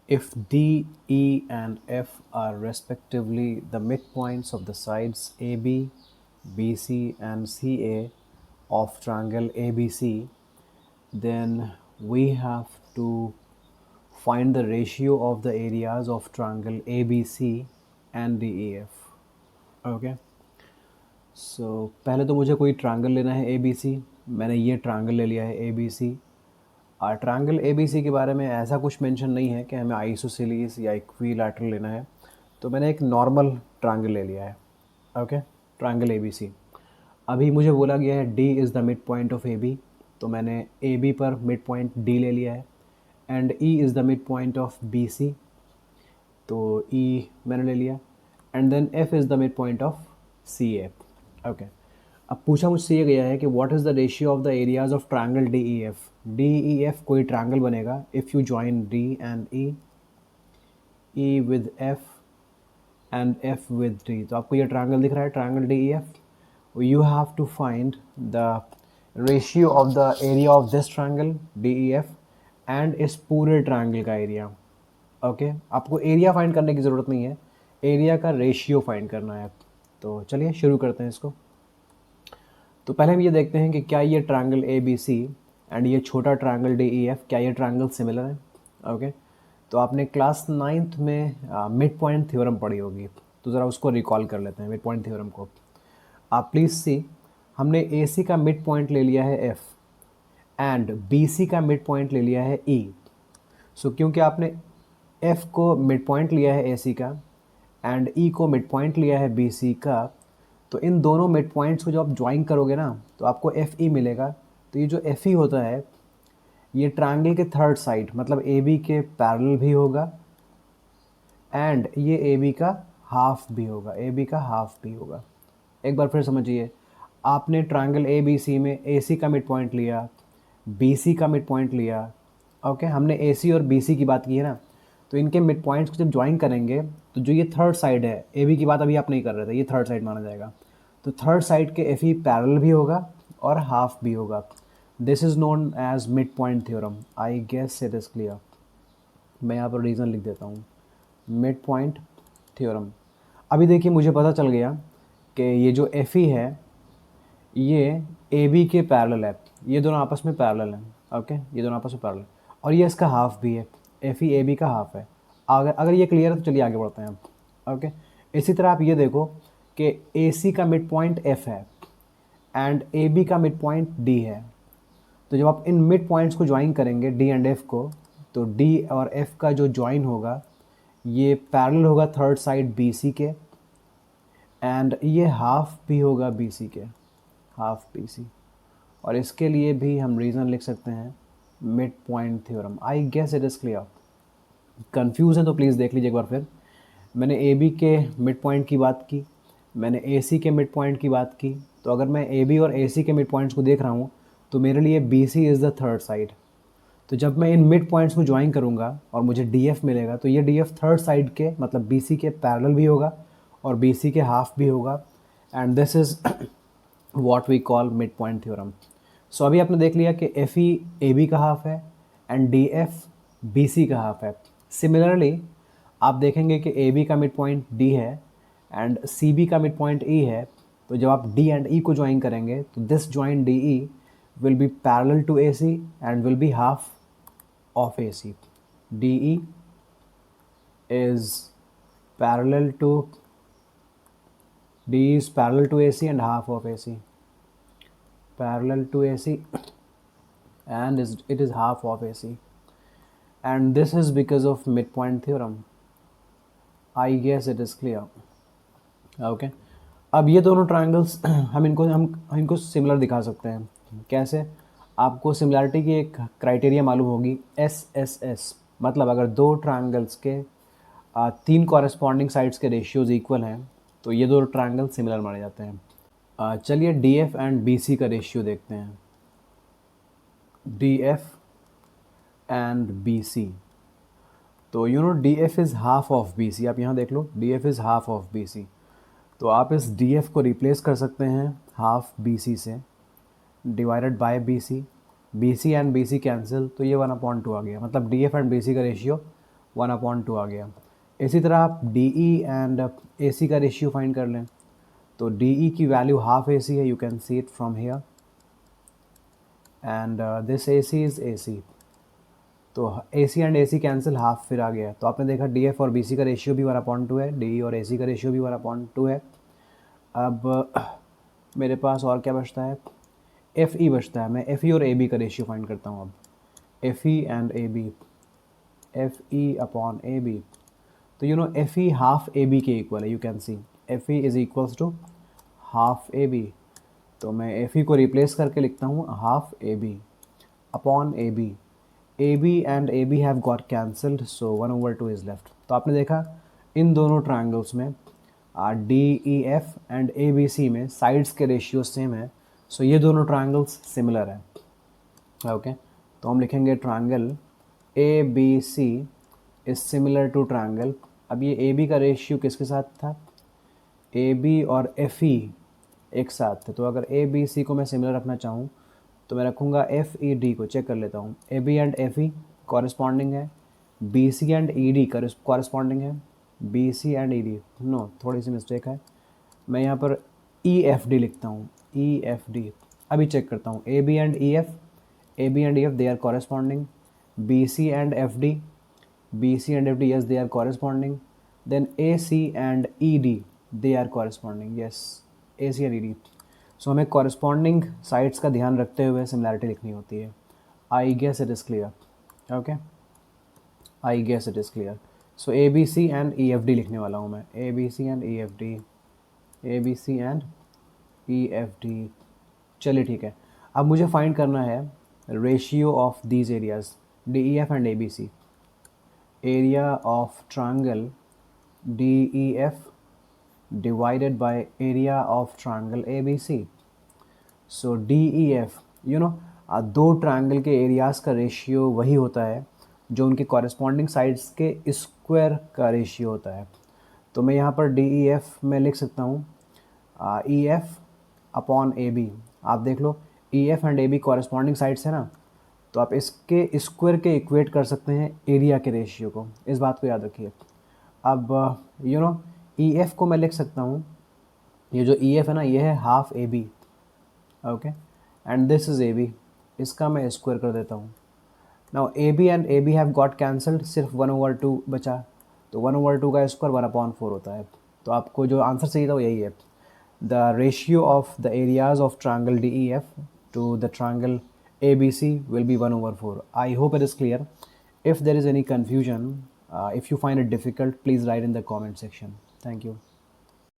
If D, E, and F are respectively the midpoints of the sides AB, BC, and CA of triangle ABC, then we have to find the ratio of the areas of triangle ABC and DEF. Okay, so पहले तो मुझे कोई triangle लेना है ए B सी। मैंने ये triangle ले लिया है ए बी सी। और ट्रायंगल ए बी सी के बारे में ऐसा कुछ मेंशन नहीं है कि हमें आइसोसेलेस या इक्विलैटरल लेना है, तो मैंने एक नॉर्मल ट्रायंगल ले लिया है। Okay, triangle A B C. अभी मुझे बोला गया है D is the mid point of A B, तो मैंने ए बी पर मिड पॉइंट डी ले लिया है। And E is the mid point of B C, तो ई मैंने ले लिया। And then F is the mid point of C A. Okay, अब पूछा मुझसे ये गया है कि what is the ratio of the areas of triangle D E F. D E F कोई ट्रायंगल बनेगा if you join D and E, E with F and F with D. तो आपको ये ट्रायंगल दिख रहा है, triangle D E F. You have to find the ratio of the area of this triangle D E F and इस पूरे triangle का area. Okay, आपको एरिया फाइंड करने की ज़रूरत नहीं है, एरिया का रेशियो फाइंड करना है। तो चलिए शुरू करते हैं इसको। तो पहले हम ये देखते हैं कि क्या ये triangle A B C and ये छोटा ट्रायंगल डी ई एफ, क्या ये ट्रायंगल सिमिलर है। ओके, तो आपने क्लास 9th में मिड पॉइंट थ्योरम पढ़ी होगी, तो ज़रा उसको रिकॉल कर लेते हैं मिड पॉइंट थ्योरम को। आप प्लीज़ सी, हमने ए सी का मिड पॉइंट ले लिया है एफ एंड बी सी का मिड पॉइंट ले लिया है ई। सो क्योंकि आपने एफ को मिड पॉइंट लिया है ए सी का एंड ई को मिड पॉइंट लिया है बी सी का, तो इन दोनों मिड पॉइंट्स को जब आप ज्वाइन करोगे ना, तो आपको एफ ई मिलेगा। तो ये जो एफ ई होता है, ये ट्रायंगल के थर्ड साइड मतलब ए बी के पैरेलल भी होगा एंड ये ए बी का हाफ भी होगा, ए बी का हाफ भी होगा। एक बार फिर समझिए, आपने ट्रायंगल ए बी सी में ए सी का मिड पॉइंट लिया, बी सी का मिड पॉइंट लिया। ओके, हमने ए सी और बी सी की बात की है ना, तो इनके मिड पॉइंट्स को जब ज्वाइन करेंगे, तो जो ये थर्ड साइड है, ए बी की बात अभी आप नहीं कर रहे थे, ये थर्ड साइड माना जाएगा। तो थर्ड साइड के एफ ई पैरेलल भी होगा और हाफ भी होगा। This is known as mid point theorem. I guess it is clear. मैं यहाँ पर रीज़न लिख देता हूँ, मिड पॉइंट थ्योरम। अभी देखिए, मुझे पता चल गया कि ये जो एफ ई है ये ए बी के पैरेलल है, ये दोनों आपस में पैरेलल हैं। ओके, ये दोनों आपस में पैरेलल, और ये इसका हाफ भी है, एफ ई ए बी का हाफ है। अगर ये क्लियर है तो चलिए आगे बढ़ते हैं अब। ओके, इसी तरह आप ये देखो कि ए सी का मिड पॉइंट एफ है एंड ए बी का मिड पॉइंट डी है। तो जब आप इन मिड पॉइंट्स को ज्वाइन करेंगे डी एंड एफ को, तो डी और एफ का जो ज्वाइन होगा ये पैरेलल होगा थर्ड साइड बी सी के एंड ये हाफ भी होगा बी सी के, हाफ बी सी। और इसके लिए भी हम रीज़न लिख सकते हैं mid point theorem. I guess it is clear. Confuse है तो प्लीज़ देख लीजिए एक बार फिर। मैंने ए बी के मिड पॉइंट की बात की, मैंने ए सी के मिड पॉइंट की बात की। तो अगर मैं ए बी और ए सी के मिड पॉइंट्स को देख रहा हूँ, तो मेरे लिए B C is the third side. तो जब मैं इन मिड पॉइंट्स को ज्वाइन करूँगा और मुझे डी एफ मिलेगा, तो ये डी एफ थर्ड साइड के मतलब बी सी के पैरेलल भी होगा और बी सी के हाफ भी होगा। And this is what we call mid point theorem. So अभी आपने देख लिया कि एफ ई ए बी का हाफ है and D F B C का हाफ है। सिमिलरली आप देखेंगे कि ए बी का मिड पॉइंट डी है एंड सी बी का मिड पॉइंट ई है। तो जब आप डी एंड ई को ज्वाइन करेंगे, तो this join D E will be parallel to A C and will be half of A C. D E is parallel to D is parallel to AC and half of AC, parallel to AC and it is half of AC, and this is because of midpoint theorem. I guess it is clear. Okay, अब ये दोनों triangles हम इनको similar दिखा सकते हैं। कैसे? आपको सिमिलरिटी की एक क्राइटेरिया मालूम होगी, एस एस एस। मतलब अगर दो ट्रायंगल्स के तीन कॉरेस्पॉन्डिंग साइड्स के रेशियोज इक्वल हैं, तो ये दो ट्रायंगल सिमिलर माने जाते हैं। चलिए D F and B C का रेशियो देखते हैं। D F and B C, तो you know D F is half of B C. आप यहाँ देख लो, D F is half of B C. तो आप इस डी एफ को रिप्लेस कर सकते हैं हाफ बी सी से, divided by B C and B C cancel, तो ये 1/2 आ गया। मतलब D F and B C का रेशियो 1/2 आ गया। इसी तरह आप डी ई एंड ए सी का रेशियो फाइंड कर लें, तो डी ई की वैल्यू हाफ ए सी है, you can see it from here, and this A C is A C, तो A C and A C cancel, half फिर आ गया। तो आपने देखा डी एफ और बी सी का रेशियो भी 1/2 है, डी ई और ए सी का रेशियो भी 1/2 है। अब मेरे पास और क्या बचता है, एफ ई बचता है। मैं एफ ई और ए बी का रेशियो फाइंड करता हूँ अब, F E and A B, F E upon A B. तो you know F E half A B के इक्वल है, you can see F E is equals to half A B. तो मैं F E को replace करके लिखता हूँ half A B upon A B. A B and A B have got cancelled, so 1/2 is left. तो आपने देखा इन दोनों ट्रायंगल्स में D E F and A B C में साइड्स के रेशियो सेम है, सो ये दोनों ट्रायंगल्स सिमिलर है। ओके, तो हम लिखेंगे triangle A B C is similar to triangle. अब ये ए बी का रेशियो किसके साथ था, ए बी और एफ ई एक साथ थे, तो अगर ए बी सी को मैं सिमिलर रखना चाहूँ तो मैं रखूँगा एफ ई डी को। चेक कर लेता हूँ, A B and F E corresponding है, B C and E D corresponding है, B C and E D no, थोड़ी सी मिस्टेक है, मैं यहाँ पर ई एफ डी लिखता हूँ, ई एफ डी। अभी चेक करता हूँ, A B and E F, A B and E F they are corresponding, B C and F D, B C and F D, yes they are corresponding, then AC and ED they are corresponding, yes AC and ED। सो हमें corresponding sides का ध्यान रखते हुए similarity लिखनी होती है। I guess it is clear, okay, I guess it is clear. So A B C and E F D लिखने वाला हूँ मैं, A B C and E F D, A B C and E F D. चलिए ठीक है, अब मुझे find करना है ratio of these areas D E F and A B C. area of triangle DEF divided by area of triangle ABC। So DEF you know दो triangle के areas का रेशियो वही होता है जो उनके कॉरेस्पॉन्डिंग साइड्स के स्क्वायर का रेशियो होता है। तो मैं यहाँ पर DEF में लिख सकता हूँ EF अपॉन AB। आप देख लो EF and AB corresponding sides है ना, तो आप इसके स्क्वायर के इक्वेट कर सकते हैं एरिया के रेशियो को, इस बात को याद रखिए। अब यू नो ई एफ को मैं लिख सकता हूँ, ये जो ई एफ है ना ये है half A B, okay, and this is A B, इसका मैं स्क्वायर कर देता हूँ। Now A B and A B have got cancelled, सिर्फ 1/2 बचा, तो 1/2 का स्क्वायर 1/4 होता है। तो आपको जो आंसर चाहिए था वो यही है, the ratio of the areas of triangle D E F to the triangle ABC will be 1/4। I hope it is clear. If there is any confusion, if you find it difficult, please write in the comment section. Thank you.